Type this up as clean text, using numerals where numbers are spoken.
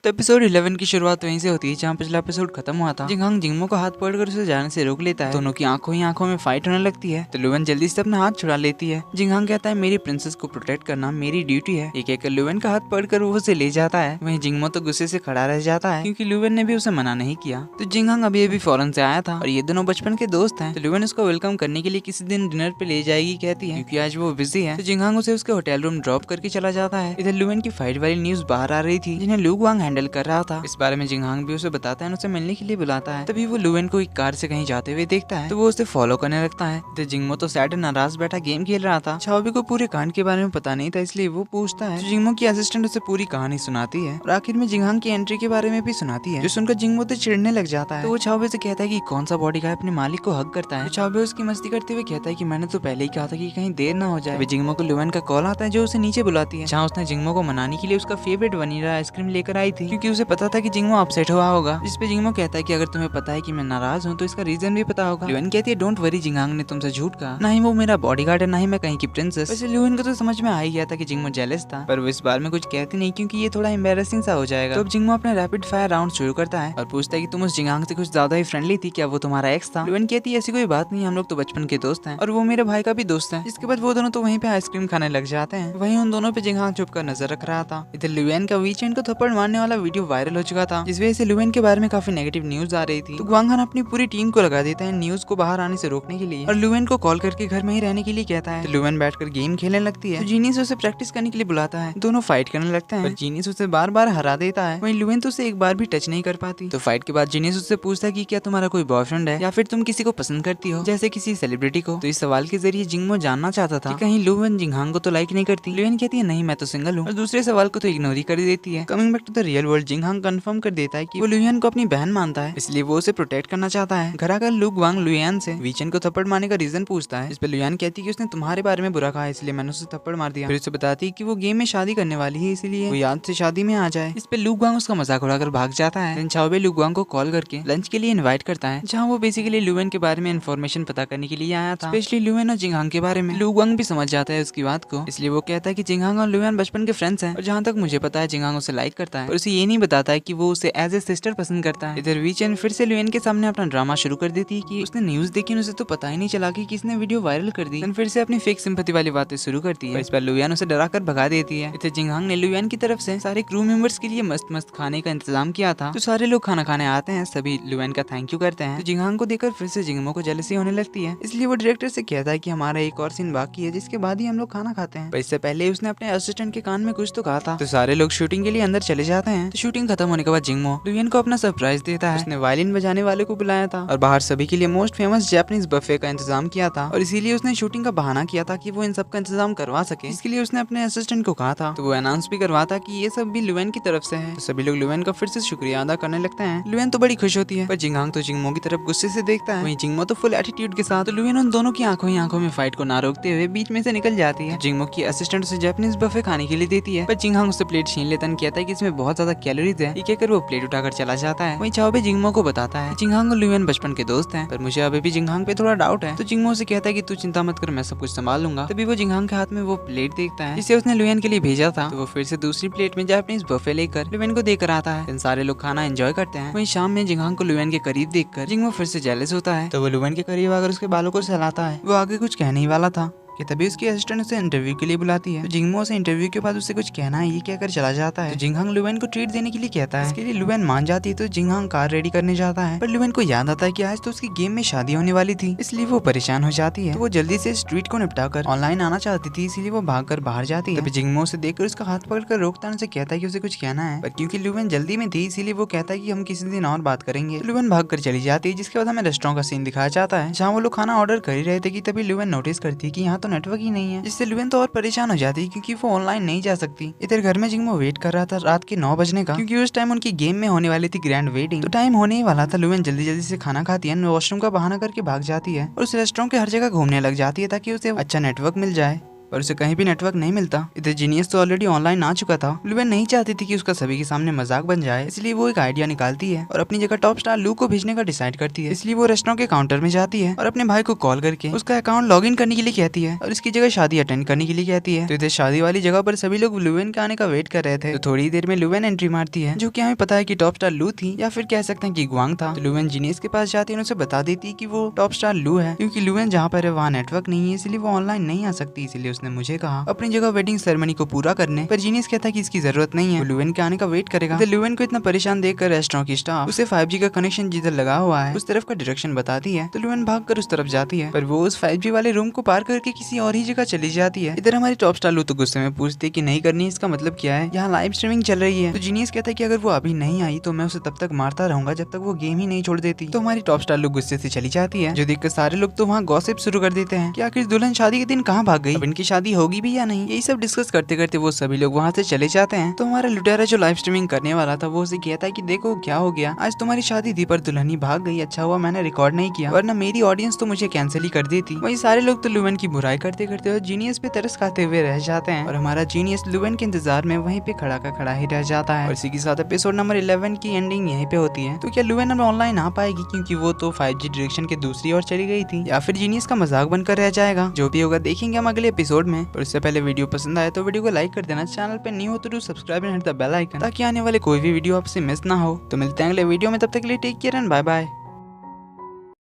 तो एपिसोड 11 की शुरुआत वहीं से होती है जहाँ पिछला एपिसोड खत्म हुआ था। जिंगहांग जिंगमो को हाथ पकड़कर उसे जाने से रोक लेता है। दोनों की आंखों ही आंखों में फाइट होने लगती है। तो लुवेन जल्दी से अपना हाथ छुड़ा लेती है। जिंगहांग कहता है मेरी प्रिंसेस को प्रोटेक्ट करना मेरी ड्यूटी है। ये कहकर लुवेन का हाथ पकड़कर वो उसे ले जाता है। वहीं जिंगमो तो गुस्से से खड़ा रह जाता है क्योंकि लुवेन ने भी उसे मना नहीं किया। तो जिंगहांग अभी अभी फॉरेन से आया था और ये दोनों बचपन के दोस्त हैं। तो लुवेन उसको वेलकम करने के लिए किसी दिन डिनर पे ले जाएगी कहती है क्योंकि आज वो बिजी है। तो जिंगहांग उसे उसके होटल रूम ड्रॉप करके चला जाता है। इधर लुवेन की फाइट वाली न्यूज बाहर आ रही थी जिन्हें लू वांग हैंडल कर रहा था। इस बारे में जिंगहांग भी उसे बताता है, उसे मिलने के लिए बुलाता है। तभी वो लुवेन को एक कार से कहीं जाते हुए देखता है तो वो उसे फॉलो करने लगता है। तो जिंगमो तो सैड नाराज बैठा गेम खेल रहा था। छाओबी को पूरे कांड के बारे में पता नहीं था इसलिए वो पूछता है। तो जिंगमो की असिस्टेंट उसे पूरी कहानी सुनाती है और आखिर में जिंगहांग की एंट्री के बारे में भी सुनाती है जो सुनकर जिंगमो तो चिढ़ने लग जाता है। तो वो छाओबी से कहता है कि कौन सा बॉडीगार्ड अपने मालिक को हक करता है। तो छाओबी उसकी मस्ती करते हुए कहता है कि मैंने तो पहले ही कहा था कि कहीं देर ना हो जाए। जिंगमो को लुवेन का कॉल आता है जो उसे नीचे बुलाती है जहाँ उसने जिंगमो को मनाने के लिए उसका फेवरेट वनीला आइसक्रीम लेकर आई थी क्योंकि उसे पता था कि जिंगमो अपसेट हुआ होगा। जिस पे जिंगमो कहता है कि अगर तुम्हें पता है कि मैं नाराज हूँ तो इसका रीजन भी पता होगा। लुवेन कहती है डोंट वरी, जिंगहांग ने तुमसे झूठ कहा, ना ही वो मेरा बॉडीगार्ड है ना ही मैं कहीं की प्रिंसेस। वैसे लुवेन को तो समझ में आ ही गया था कि जिंगमो जेलस था पर वो इस बार में कुछ कहती नहीं क्योंकि ये थोड़ा एम्बेरसिंग सा हो जाएगा। तो अब जिंगमो अपना रैपिड फायर राउंड शुरू करता है और पूछता है कि तुम उस जिंगहांग से कुछ ज्यादा ही फ्रेंडली थी, क्या वो तुम्हारा एक्स था? लुवेन कहती है ऐसी कोई बात नहीं, हम लोग तो बचपन के दोस्त हैं और वो मेरे भाई का भी दोस्त है। इसके बाद वो दोनों तो वहीं पे आइसक्रीम खाने लग जाते हैं। वहीं उन दोनों पे जिंगहांग चुप कर नजर रख रहा था। इधर लुवेन का वीचेंड को थप्पड़ मारने वाला वीडियो वायरल हो चुका था जिस वजह से लुवेन के बारे में काफी नेगेटिव न्यूज आ रही थी। तो ग्वांग हान अपनी पूरी टीम को लगा देता है न्यूज को बाहर आने से रोकने के लिए और लुवेन को कॉल करके घर में ही रहने के लिए कहता है। तो लुवेन बैठकर गेम खेलने लगती है। तो जीनियस उसे प्रैक्टिस करने के लिए बुलाता है। दोनों फाइट करने लगते हैं पर जीनियस उसे बार बार हरा देता है। वहीं लुवेन तो उसे एक बार भी टच नहीं कर पाती। तो फाइट के बाद जीनियस उससे पूछता है कि क्या तुम्हारा कोई बॉयफ्रेंड है या फिर तुम किसी को पसंद करती हो जैसे किसी सेलिब्रिटी को। तो इस सवाल के जरिए जिंगमो जानना चाहता था कि कहीं लुवेन जिंगहांग को तो लाइक नहीं करती। लुवेन कहती है नहीं मैं तो सिंगल हूँ और दूसरे सवाल को तो इग्नोर ही कर देती है। Coming back to the real world, जिंगहांग कंफर्म कर देता है कि वो लुहियन को अपनी बहन मानता है इसलिए वो उसे प्रोटेक्ट करना चाहता है। घर आकर लू ग्वांग लुहियन से वीचेन को थप्पड़ मारने का रीजन पूछता है। इस पे लुहियन कहती है कि उसने तुम्हारे बारे में बुरा कहा इसलिए मैंने उसे थप्पड़ मार दिया। फिर उसे बताती है कि वो गेम में शादी करने वाली है इसलिए वो याद से शादी में आ जाए। इस पे लू ग्वांग उसका मजाक उड़ाकर भाग जाता है। छाओबे लू ग्वांग को कॉल करके लंच के लिए इनवाइट करता है जहाँ वो बेसिकली लुवेन के बारे में इन्फॉर्मेशन पता करने के लिए आया था, स्पेशली लुवेन और जिंगहांग के बारे में। लू ग्वांग भी समझ जाता है उसकी बात को इसलिए वो कहता है कि जिंगहांग और लुवेन बचपन के फ्रेंड्स हैं और जहाँ तक मुझे पता है जिंगहांग उसे लाइक करता है और उसे ये नहीं बताता है कि वो उसे एज ए सिस्टर पसंद करता है। इधर वीचेन फिर से लुवेन के सामने अपना ड्रामा शुरू कर देती है कि उसने न्यूज देखी, उसे तो पता ही नहीं चला कि किसने वीडियो वायरल कर दी। फिर से अपनी फेक सिंपैथी वाली बातें शुरू करती है। इस पर लुवियन उसे डराकर भगा देती है। इधर जिंगहांग ने लुवियन की तरफ से सारे क्रू मेंबर्स के लिए मस्त मस्त खाने का इंतजाम किया था। तो सारे लोग खाना खाने आते हैं, सभी लुवियन का थैंक यू करते हैं। तो जिंगहांग को देखकर फिर से जिंगमो को जेलसी होने लगती है इसलिए वो डायरेक्टर से कहता है कि हमारा एक और सीन बाकी है जिसके बाद ही हम लोग खाना खाते हैं। पर इससे पहले उसने अपने असिस्टेंट के कान में कुछ तो कहा था। तो सारे लोग शूटिंग के लिए अंदर चले जाते हैं। तो शूटिंग खत्म होने के बाद जिंगमो लुवियन को अपना सरप्राइज देता है। उसने वायलिन बजाने वाले को बुलाया था और बाहर सभी के लिए मोस्ट फेमस जापानीज बफे का इंतजाम किया था और इसीलिए उसने शूटिंग का बहाना किया था कि वो इन सब का इंतजाम करवा सके। इसके लिए उसने अपने असिस्टेंट को कहा था। तो वो अनाउंस भी करवाता कि ये सब भी लुवेन की तरफ से है। तो सभी लोग लुवेन का फिर से शुक्रिया अदा करने लगते हैं। लुवेन तो बड़ी खुश होती है पर जिंगहांग तो जिंगमो की तरफ गुस्से से देखता है। वहीं जिंगमो तो फुल एटीट्यूड के साथ लुवेन उन दोनों की आंखों ही आंखों में फाइट को ना रोकते हुए बीच में से निकल जाती है। जिंगमो की असिस्टेंट उसे जापानीज बफे खाने के लिए देती है पर जिंगहांग उससे प्लेट छीन लेता है, कहता है कि इसमें बहुत ज्यादा कैलोरीज है। ये कहकर वो प्लेट उठाकर चला जाता है। वहीं छाओबे जिंगमो को बताता है जिंगहांग और लुवेन बचपन के दोस्त हैं पर मुझे अभी भी जिंगहांग पे थोड़ा डाउट है। तो जिंगमो से कहता है कि तू चिंता मत कर, मैं सब कुछ संभाल लूंगा। तभी वो जिंगहांग के हाथ में वो प्लेट देखता है जिसे उसने लुवेन के लिए भेजा था। तो वो फिर से दूसरी प्लेट में जापानीज बफे लेकर लुवेन को देकर आता है। सारे लोग खाना एंजॉय करते हैं। वहीं शाम में जिंगहांग को लुवेन के करीब देखकर जिंगमो फिर से जेलस होता है। तो वो लुवेन के करीब आकर उसके बालों को सहलाता है। वो आगे कुछ कहने ही वाला था कि तभी उसकी असिस्टेंट उसे इंटरव्यू के लिए बुलाती है। तो जिंगमो से इंटरव्यू के बाद उसे कुछ कहना है ये कहकर चला जाता है। तो जिंगहांग लुवेन को ट्रीट देने के लिए कहता है। इसके लिए लुवेन मान जाती है। तो जिंगहांग कार रेडी करने जाता है पर लुवेन को याद आता है कि आज तो उसकी गेम में शादी होने वाली थी इसलिए वो परेशान हो जाती है। तो वो जल्दी से इस ट्वीट को निपटा कर ऑनलाइन आना चाहती थी इसलिए वो भागकर बाहर जाती है। तभी जिंगमो उसे देखकर उसका हाथ पकड़कर रोकता है, उसे कहता है कि उसे कुछ कहना है पर क्योंकि लुवेन जल्दी में थी इसीलिए वो कहता है कि हम किसी दिन और बात करेंगे। तो लुवेन भागकर चली जाती है जिसके बाद हमें रेस्टोरेंट का सीन दिखाया जाता है जहाँ वो लोग खाना ऑर्डर कर ही रहे थे कि तभी लुवेन नोटिस करती है कि यहाँ तो नेटवर्क ही नहीं है जिससे लुवेन तो और परेशान हो जाती है क्योंकि वो ऑनलाइन नहीं जा सकती। इधर घर में जिंगमो वेट कर रहा था रात के 9 बजने का क्योंकि उस टाइम उनकी गेम में होने वाली थी ग्रैंड वेडिंग। तो टाइम होने ही वाला था। लुवेन जल्दी जल्दी से खाना खाती है, वॉशरूम का बहाना करके भाग जाती है और उस रेस्टोरेंट के हर जगह घूमने लग जाती है ताकि उसे अच्छा नेटवर्क मिल जाए। पर उसे कहीं भी नेटवर्क नहीं मिलता। इधर जीनियस तो ऑलरेडी ऑनलाइन आ चुका था। लुवेन नहीं चाहती थी कि उसका सभी के सामने मजाक बन जाए, इसलिए वो एक आइडिया निकालती है और अपनी जगह टॉप स्टार लू को भेजने का डिसाइड करती है। इसलिए वो रेस्टोरेंट के काउंटर में जाती है और अपने भाई को कॉल करके उसका अकाउंट लॉग इन करने के लिए कहती है और इसकी जगह शादी अटेंड करने के लिए कहती है। तो इधर शादी वाली जगह पर सभी लोग लुवेन के आने का वेट कर रहे थे। तो थोड़ी देर में लुवेन एंट्री मारती है, जो कि हमें पता है कि टॉप स्टार लू थी या फिर कह सकते हैं कि ग्वांग था। तो लुवेन जीनियस के पास जाती है और उसे बता देती है कि वो टॉप स्टार लू है, क्योंकि लुवेन जहाँ पर है वहाँ नेटवर्क नहीं है, इसलिए वो ऑनलाइन नहीं आ सकती। इसलिए उसने मुझे कहा अपनी जगह वेडिंग सेरेमनी को पूरा करने, पर जीनियस कहता है कि इसकी जरूरत नहीं है, वो लुवेन के आने का वेट करेगा। तो लुवेन को इतना परेशान देखकर रेस्टोरेंट की स्टाफ उसे 5G का कनेक्शन जिधर लगा हुआ है उस तरफ का डायरेक्शन बताती है। तो लुवेन भागकर उस तरफ जाती है, पर वो उस 5G वाले रूम को पार करके किसी और ही जगह चली जाती है। इधर हमारी टॉप स्टार लू तो गुस्से में पूछती है कि नहीं करनी, इसका मतलब क्या है, यहाँ लाइव स्ट्रीमिंग चल रही है। तो जीनियस कहता है कि अगर वो अभी नहीं आई तो मैं उसे तब तक मारता रहूंगा जब तक वो गेम ही नहीं छोड़ देती। तो हमारी टॉप स्टार लू गुस्से से चली जाती है, जो देखकर सारे लोग तो वहाँ गॉसिप शुरू कर देते हैं कि आखिर दुल्हन शादी के दिन कहाँ भाग गई, अब इनकी शादी होगी भी या नहीं। यही सब डिस्कस करते करते वो सभी लोग वहाँ से चले जाते हैं। तो हमारा लुटेरा जो लाइव स्ट्रीमिंग करने वाला था वो उसे कहता है कि देखो क्या हो गया, आज तुम्हारी शादी थी पर दुल्हनी भाग गई, अच्छा हुआ मैंने रिकॉर्ड नहीं किया, वरना मेरी ऑडियंस तो मुझे कैंसिल ही कर देती। वही सारे लोग तो लुवेन की बुराई करते करते और जीनियस पे तरस खाते हुए रह जाते हैं और हमारा जीनियस लुवेन के इंतजार में वहीं पे खड़ा का खड़ा ही रह जाता है। और इसी के साथ एपिसोड नंबर 11 की एंडिंग यहीं पे होती है। तो क्या लुवेन अब ऑनलाइन आ पाएगी क्योंकि वो तो 5G डायरेक्शन के दूसरी ओर चली गई थी, या फिर जीनियस का मजाक बनकर रह जाएगा? जो भी होगा देखेंगे हम अगले एपिसोड में। पर उससे पहले वीडियो पसंद आए तो वीडियो को लाइक कर देना, चैनल पे न्यू हो तो subscribe and hit the bell icon ताकि आने वाले कोई भी वीडियो आपसे मिस ना हो। तो मिलते हैं अगले वीडियो में, तब तक के लिए take care and bye bye.